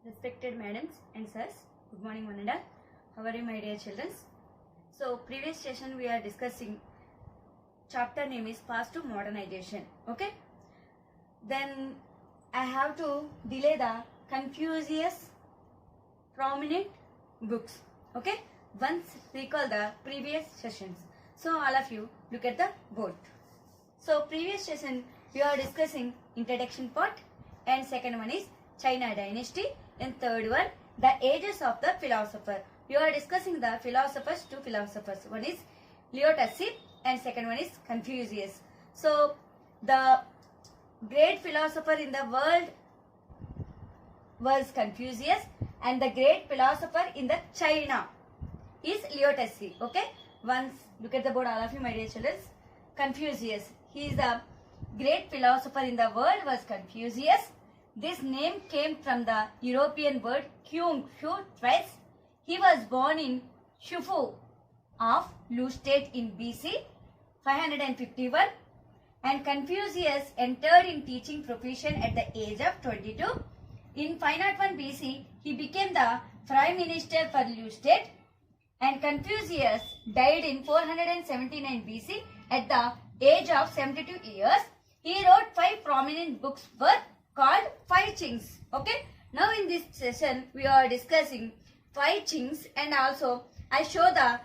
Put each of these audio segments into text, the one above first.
Respected madams and sirs, good morning one and all. How are you my dear children? So previous session we are discussing chapter name is Fast to Modernization. Okay. Then I have to delay the Confucius prominent books. Okay. Once recall the previous sessions. So all of you look at the board. So previous session we are discussing introduction part and second one is China dynasty and third one the ages of the philosopher. We are discussing the philosophers, two philosophers. One is Leo Tzu and second one is Confucius. So the great philosopher in the world was Confucius and the great philosopher in the China is Leo Tzu. Okay. Once look at the board all of you my dear children. Confucius. He is the great philosopher in the world was Confucius. This name came from the European word Kyung Hu twice. He was born in Shufu of Lu State in BC 551 and Confucius entered in teaching profession at the age of 22. In 501 BC, he became the Prime Minister for Lu State and Confucius died in 479 BC at the age of 72 years. He wrote 5 prominent books were called 5 Qings. Okay. Now in this session we are discussing 5 Qings and also I show the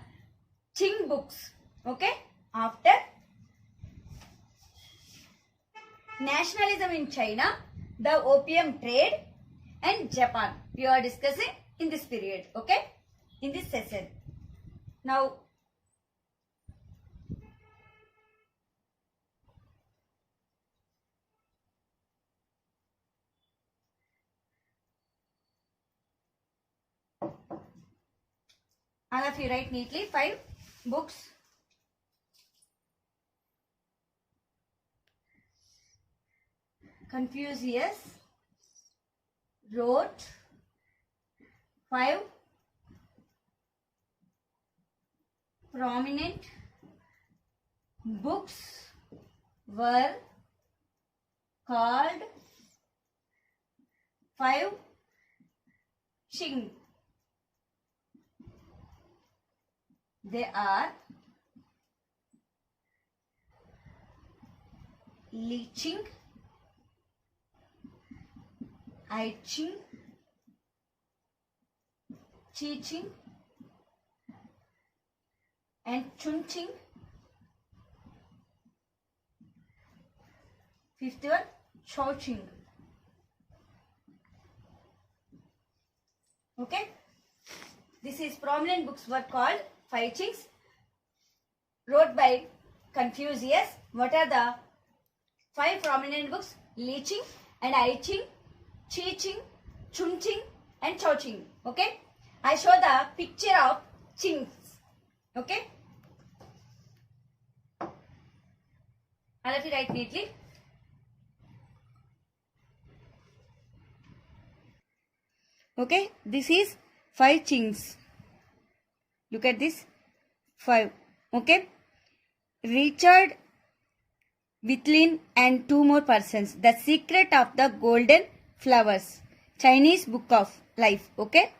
Qing books. Okay. After nationalism in China, the opium trade and Japan. We are discussing in this period. Okay. In this session. Now all of you write neatly 5 books. Confucius wrote 5 prominent books were called 5 Qing. They are Li Qing, I Qing, Qi Qing and Chun Qing. 5th one, Chou Qing. Okay. This is prominent books were called 5 Qings wrote by Confucius. What are the 5 prominent books? Li Qing and I Qing, Qi Qing, Chun Qing and Chou Qing. Okay. I show the picture of Qings. Okay. All of you write neatly. Okay. This is 5 Qings. Look at this 5. Okay. Richard Whitelin and 2 more persons. The Secret of the Golden Flowers. Chinese Book of Life. Okay.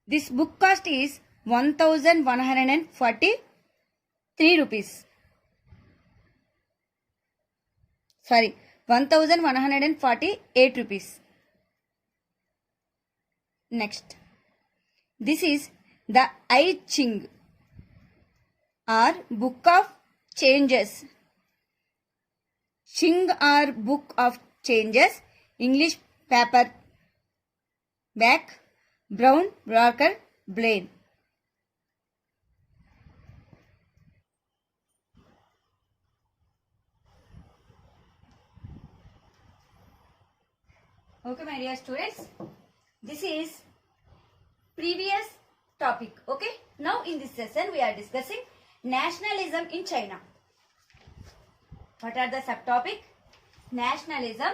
This book cost is 1143 rupees. Sorry, 1148 rupees. Next. This is the I Ching or Book of Changes. Qing or Book of Changes. English paper back, brown, darker, plain. Okay, my dear students. This is previous topic. Okay. Now in this session we are discussing nationalism in China. What are the subtopic? Nationalism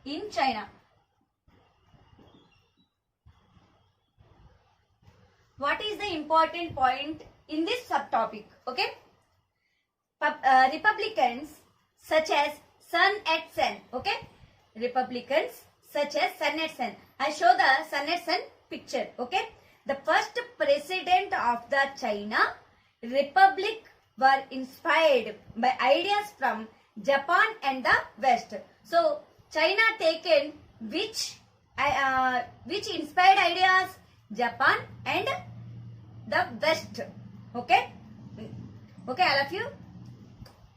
in China. What is the important point in this subtopic? Okay. Republicans such as Sun at Sun. Okay, Republicans such as Sun at Sun. I show the Sun at Sun picture. Okay, the first president of the China Republic were inspired by ideas from Japan and the West. So China taken which inspired ideas? Japan and the West. Okay, okay, all of you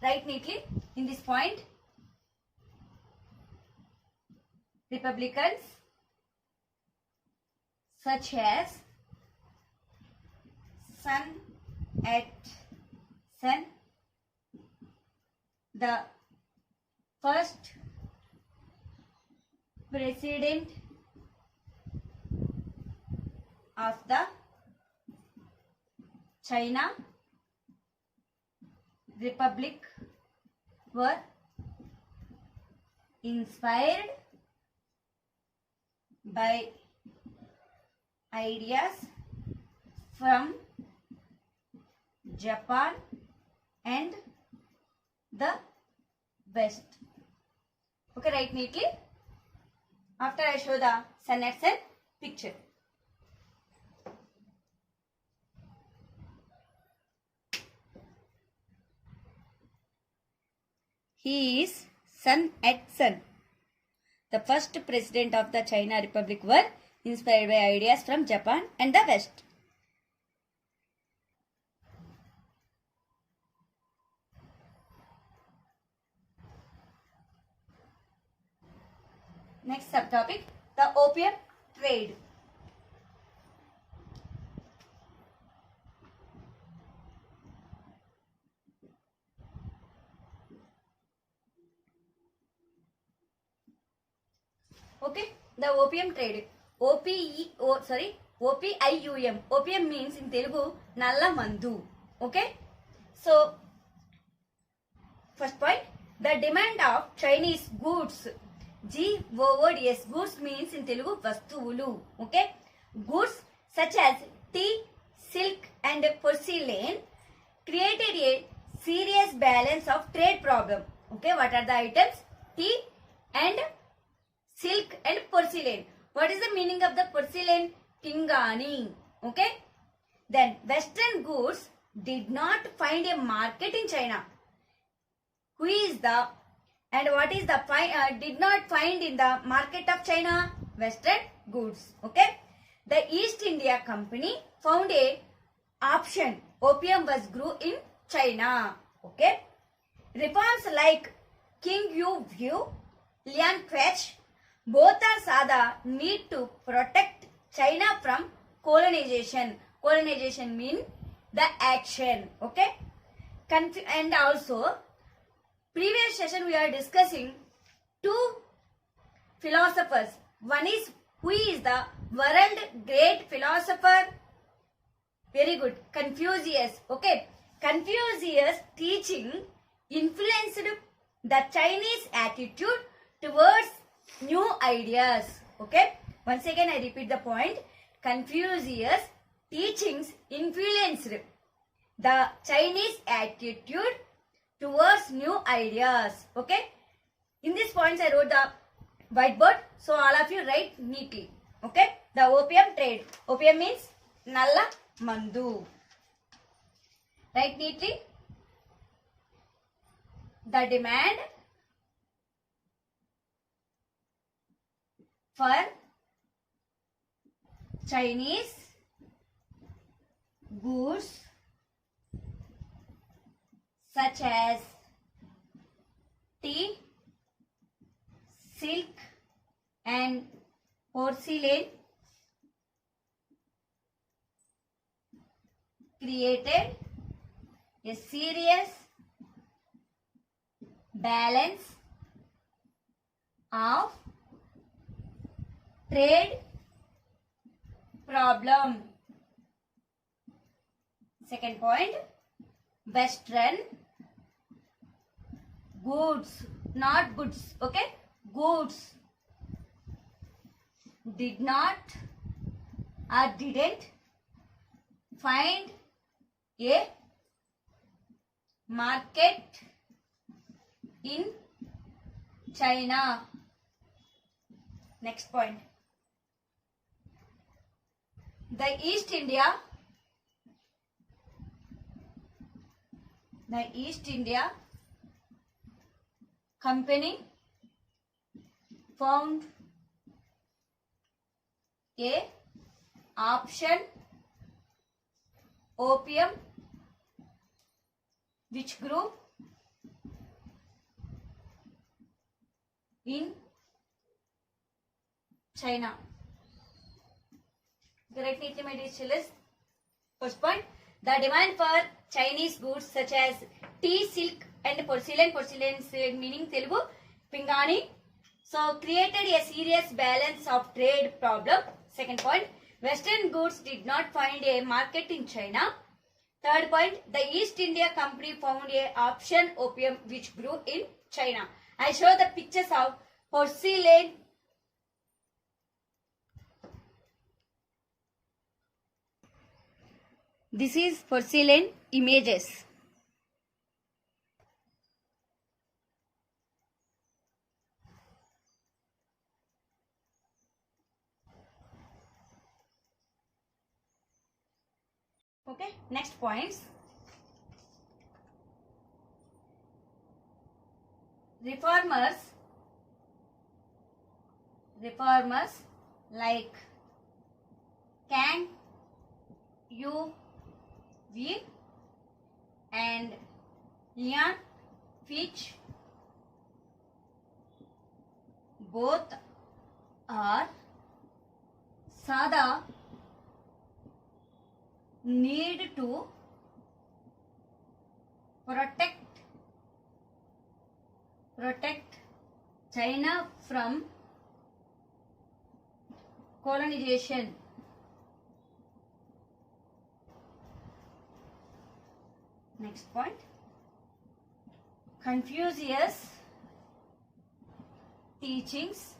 write neatly in this point. Republicans such as Sun at Sun, the first president of the China Republic were inspired by ideas from Japan and the West. Okay, write neatly. After I show the Sun at Sun picture. He is Sun at Sun. The first president of the China Republic were inspired by ideas from Japan and the West. Next subtopic, the opium trade. Okay, the opium trade. OPIUM. Opium means in Telugu Nalla Mandu. Okay, so first point, the demand of Chinese goods. GOODS. Goods means in Telugu Vastuvulu. Okay, goods such as tea, silk and porcelain created a serious balance of trade problem. Okay, what are the items? Tea and silk and porcelain. What is the meaning of the porcelain? Pingani. Okay. Then Western goods did not find a market in China. Who is the and what is the did not find in the market of China? Western goods. Okay. The East India Company found a option. Opium was grew in China. Okay. Reforms like King Yu View, Lian Quech, both are saw the need to protect China from colonization. Colonization means the action. Okay. And also, previous session we are discussing two philosophers. One is who is the world great philosopher? Very good. Confucius. Okay. Confucius teaching influenced the Chinese attitude towards new ideas. Okay. Once again I repeat the point. Confucius teachings influenced the Chinese attitude towards new ideas. Okay. In these points I wrote the whiteboard. So all of you write neatly. Okay. The opium trade. Opium means Nalla Mandu. Write neatly. The demand for Chinese goods such as tea, silk and porcelain created a serious balance of trade problem. Second point, Western goods, not goods, okay, goods did not or didn't find a market in China. Next point. The East India Company found a option opium which grew in China. Correct neatly, my dear children. First point, the demand for Chinese goods such as tea, silk and porcelain meaning Telugu, Pingani, so created a serious balance of trade problem. Second point, Western goods did not find a market in China. Third point, the East India Company found a option opium which grew in China. I show the pictures of porcelain. This is porcelain images. Okay, next points. Reformers like Kang Yew and Leon Fitch both are Sada need to protect China from colonization. Next point, Confucius teachings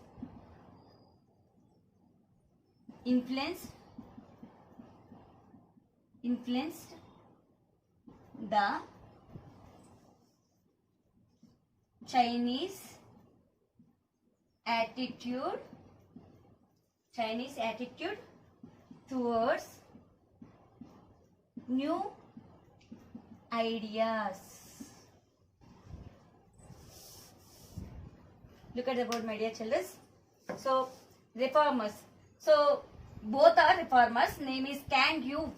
influenced the Chinese attitude towards new ideas. Look at the board, my dear children. So, reformers. So, both are reformers. Name is Kang Yew,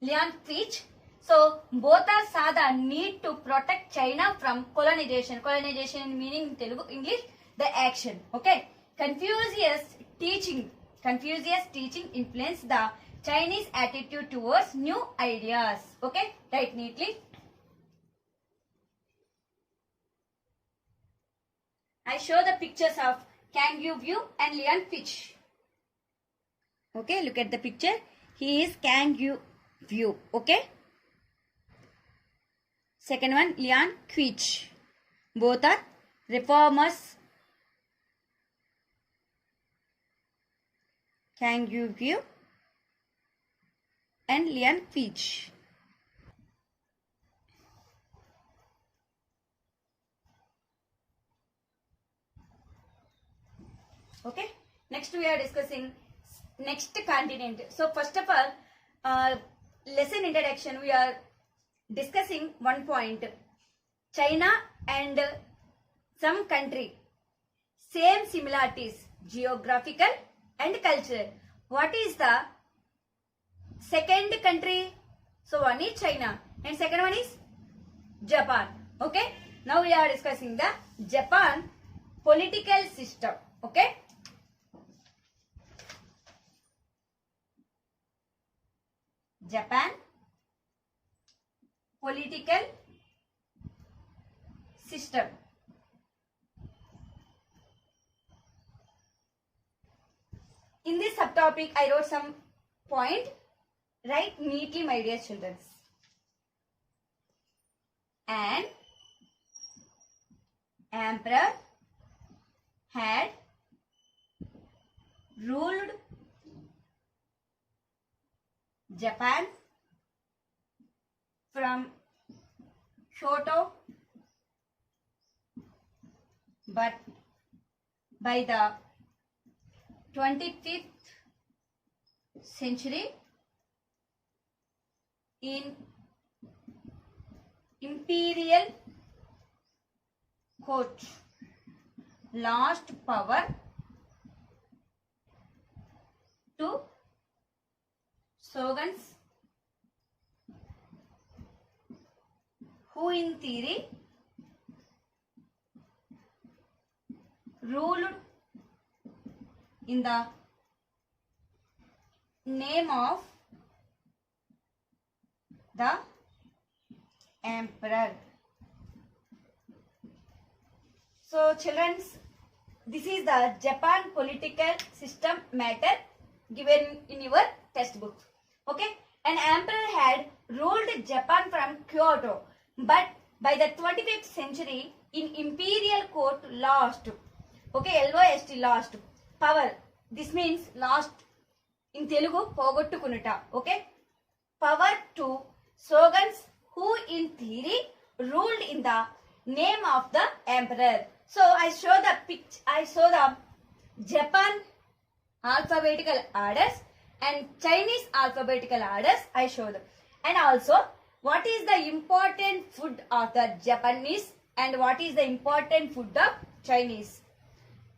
Leon Fitch. So, both are saw the need to protect China from colonization. Colonization meaning in Telugu, English, the action. Okay. Confucius teaching influenced the Chinese attitude towards new ideas. Okay. Write neatly. I show the pictures of Kang Yew and Leon Fitch. Okay, look at the picture. He is Kang Yew. Okay. Second one, Leon Fitch. Both are reformers. Kang Yew and Leon Fitch. Okay. Next we are discussing next continent. So first of all, lesson introduction, we are discussing one point. China and some country, same similarities, geographical and cultural. What is the second country? So one is China and second one is Japan. Okay. Now we are discussing the Japan political system. Okay. Japan political system. In this subtopic, I wrote some point. Write neatly, my dear children. An emperor had ruled Japan from Kyoto but by the 25th century in imperial court lost power to shoguns who in theory ruled in the name of the emperor. So children, this is the Japan political system matter given in your textbook. Okay, an emperor had ruled Japan from Kyoto, but by the 25th century in imperial court lost. Okay, LOST, lost power. This means lost in Telugu పోగొట్టుకునుట. Okay, power to shoguns who in theory ruled in the name of the emperor. So I show the Japan alphabetical orders and Chinese alphabetical orders I show them. And also what is the important food of the Japanese and what is the important food of Chinese.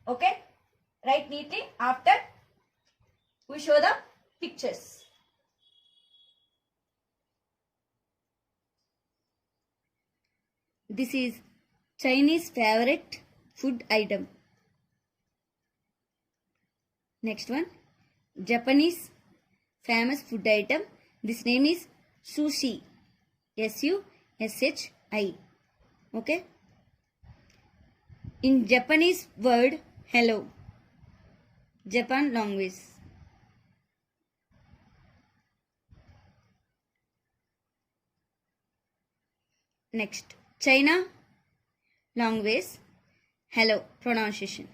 Okay, write neatly. After we show the pictures. This is Chinese favorite food item. Next one, Japanese famous food item. This name is sushi. SUSHI. Okay. In Japanese word hello. Japan language. Next, China language hello pronunciation.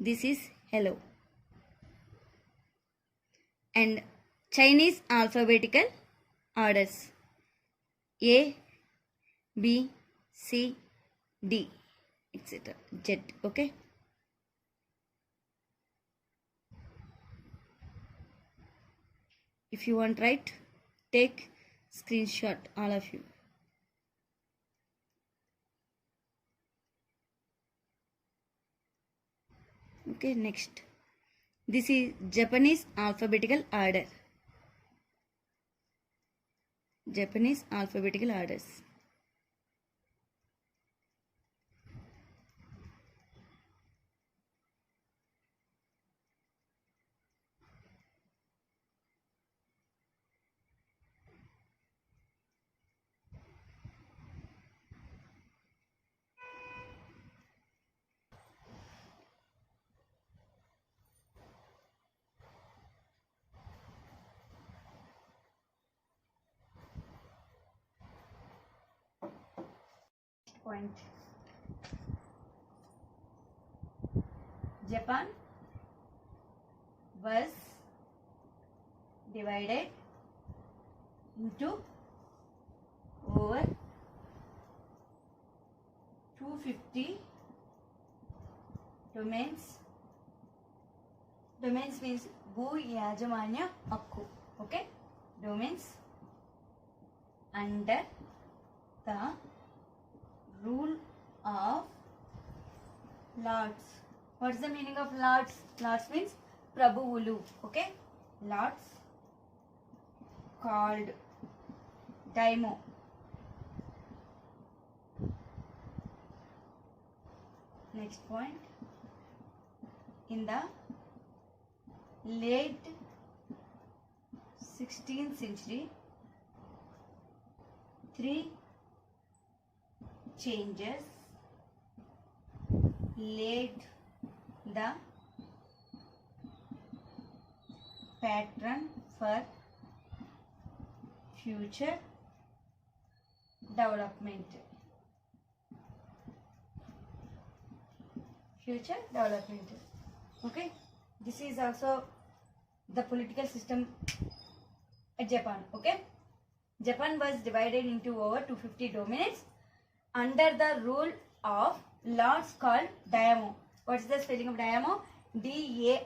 This is hello. And Chinese alphabetical orders A, B, C, D, etc. Z. Okay. If you want write, take screenshot, all of you. Okay, next. This is Japanese alphabetical order. Japanese alphabetical orders. Point. Japan was divided into over 250 domains. Domains means భూ యాజమాన్య హక్కు. Okay, domains under the rule of lords. What is the meaning of lords? Lords means prabhuvulu. Okay, lords called daimo. Next point, in the late 16th century, 3 changes laid the pattern for future development. Future development. Okay, this is also the political system at Japan. Okay, Japan was divided into over 250 domains under the rule of lords called daimyo. What is the spelling of daimyo? Daimyo.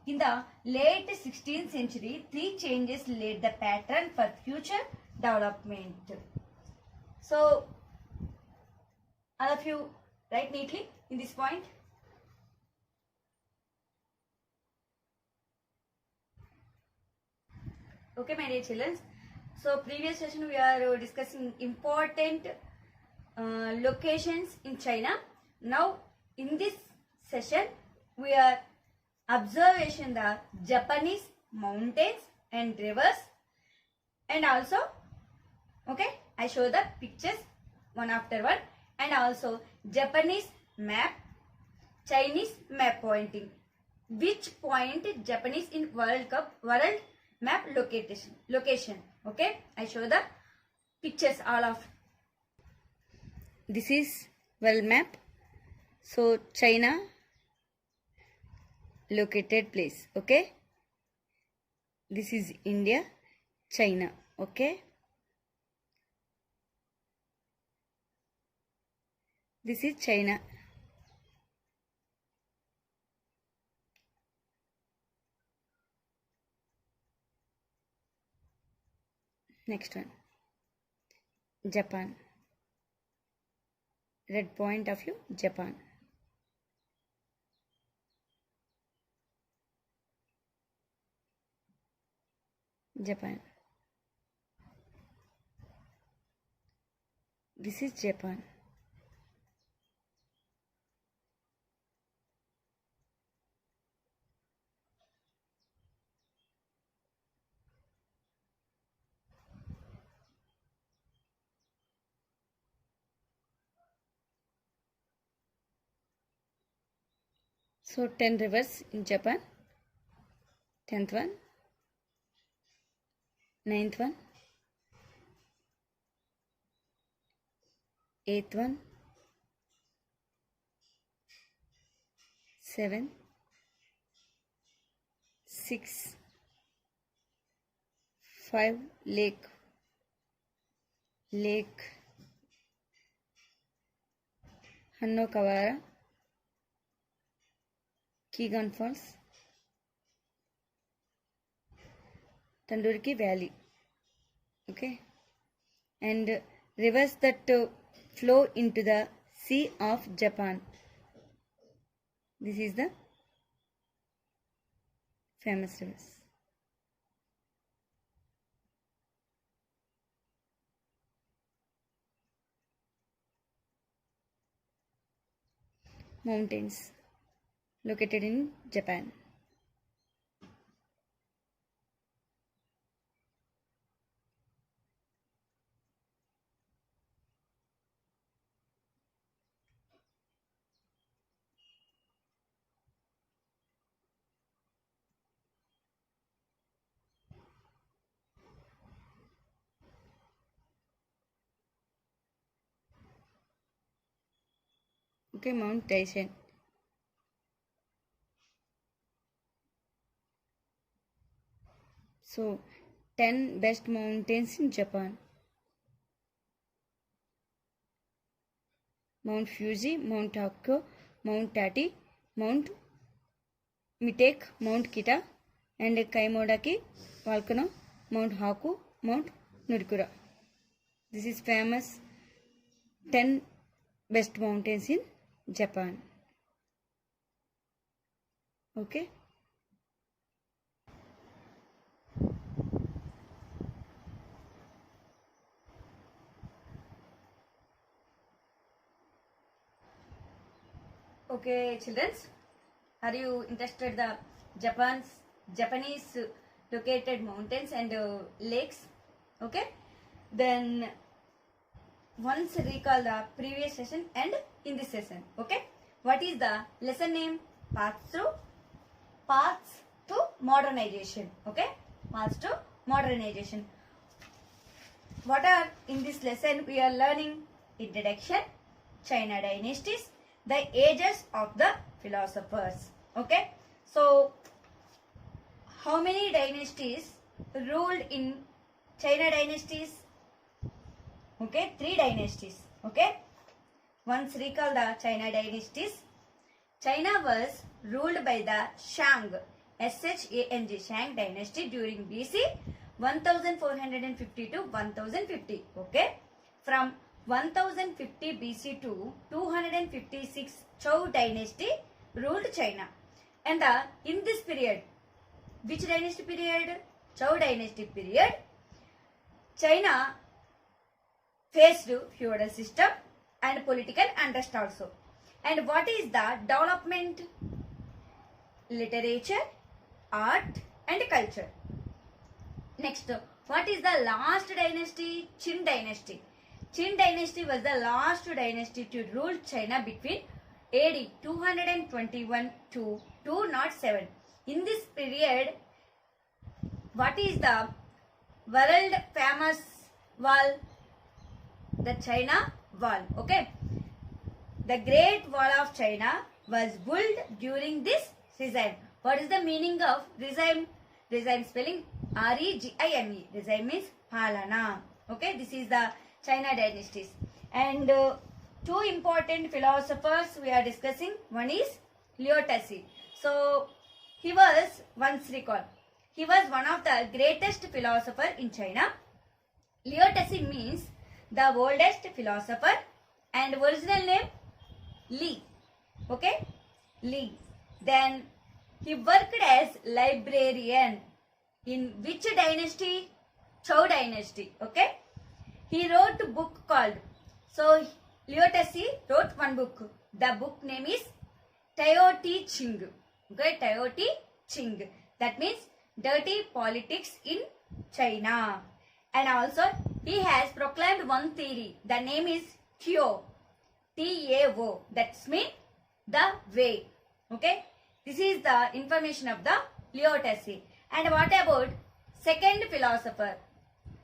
In the late 16th century, three changes laid the pattern for future development. So, all of you write neatly in this point. Okay, my dear children. So, previous session we are discussing important locations in China. Now, in this session, we are observation the Japanese mountains and rivers, and also, okay, I show the pictures one after one, and also Japanese map, Chinese map pointing. Which point Japanese in world map location. Okay, I show the pictures all of. This is world map. So China located place. Okay, this is India, China. Okay, this is China. Next one, Japan. Red point of view, Japan. Japan. This is Japan. So 10 rivers in Japan. 10th one, 9th one, 8th one, 7, 6, 5, lake, Hanno-Kawara, Kegon Falls, Tandurki Valley. Okay, and rivers that flow into the Sea of Japan. This is the famous rivers. Mountains located in Japan. Okay, Mount Daishan. So 10 best mountains in Japan. Mount Fuji, Mount Hakko, Mount Tati, Mount Mitake, Mount Kita, and Kaimodaki volcano, Mount Haku, Mount Nurkura. This is famous 10 best mountains in Japan. Okay. Okay, children, are you interested the Japanese located mountains and lakes? Okay, then once recall the previous session and in this session. Okay, what is the lesson name? Paths to modernization. Okay, paths to modernization. What are in this lesson we are learning? Introduction, China dynasties, the ages of the philosophers. Okay, so how many dynasties ruled in China dynasties? Okay, 3 dynasties. Okay, once recall the China dynasties. China was ruled by the Shang, S-H-A-N-G, Shang dynasty during BC 1450 to 1050. Okay, from 1050 BC to 256 Zhou dynasty ruled China. And in this period, which dynasty period? Zhou dynasty period, China faced feudal system and political unrest also. And what is the development? Literature, art and culture. Next, what is the last dynasty? Qin dynasty. Qin dynasty was the last dynasty to rule China between AD 221 to 207. In this period, what is the world famous wall? The China Wall. Okay. The Great Wall of China was built during this regime. What is the meaning of regime? Regime spelling R-E-G-I-M-E. Regime means Palana. Okay. This is the China dynasties. And 2 important philosophers we are discussing. One is Liu Tzu. So, he was, once recall, he was one of the greatest philosopher in China. Liu Tzu means the oldest philosopher and original name Li. Okay, Li. Then he worked as librarian in which dynasty? Zhou dynasty. Okay, he wrote a book called, so Liu Tzu wrote one book. The book name is Tao Te Ching. Okay, Tao Te Ching. That means dirty politics in China. And also he has proclaimed one theory. The name is Tao. T-A-O. That means the way. Okay. This is the information of the Liu Tzu. And what about second philosopher?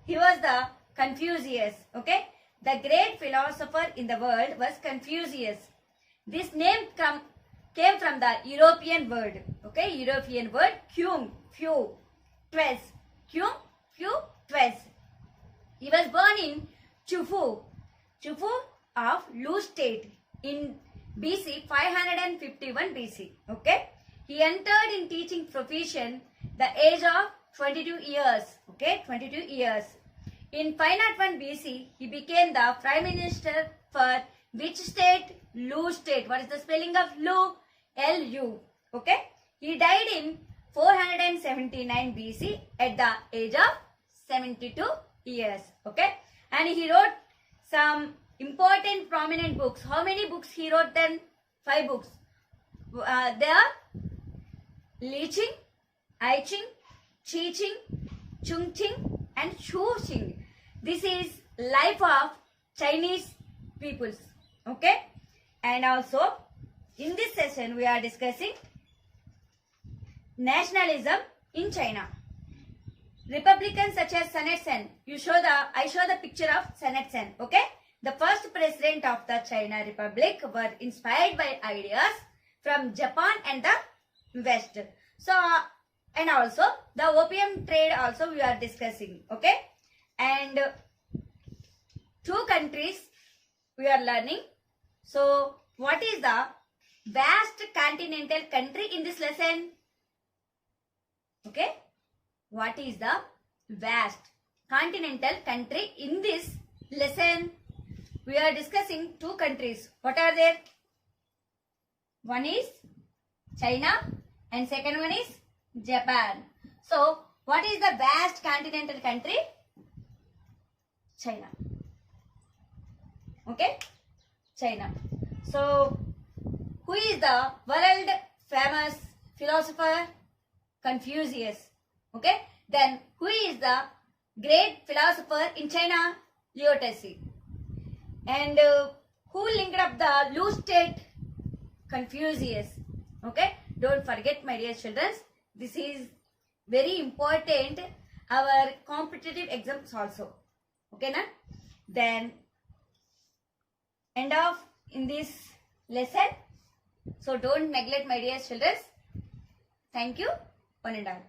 He was the Confucius. Okay. The great philosopher in the world was Confucius. This name came from the European word. Okay. European word Kyung, few, twice. Kyung, few, twice. He was born in Chufu of Lu state in BC 551 BC. Okay. He entered in teaching profession the age of 22 years. Okay, 22 years. In 501 BC, he became the Prime Minister for which state? Lu state. What is the spelling of Lu? L-U. Okay. He died in 479 BC at the age of 72 years. Okay. And he wrote some important prominent books. How many books he wrote then? 5 books. They are Li Qing, I Ching, Qi Qing, Chung Qing and Shu Qing. This is life of Chinese peoples. Okay. And also in this session we are discussing nationalism in China. Republicans such as Sun Yat-sen. I show the picture of Sun Yat-sen. Okay. The first president of the China Republic were inspired by ideas from Japan and the West. So, and also the opium trade also we are discussing. Okay. And 2 countries we are learning. So, what is the vast continental country in this lesson? Okay. What is the vast continental country in this lesson? We are discussing 2 countries. What are there? One is China and second one is Japan. So, what is the vast continental country? China. Okay? China. So, who is the world famous philosopher? Confucius. Okay? Then, who is the great philosopher in China? Liu Tzu. And who linked up the Lu state? Confucius. Okay? Don't forget, my dear children. This is very important. Our competitive exams also. Okay, na? Then, end of in this lesson. So, don't neglect, my dear children. Thank you. One and all.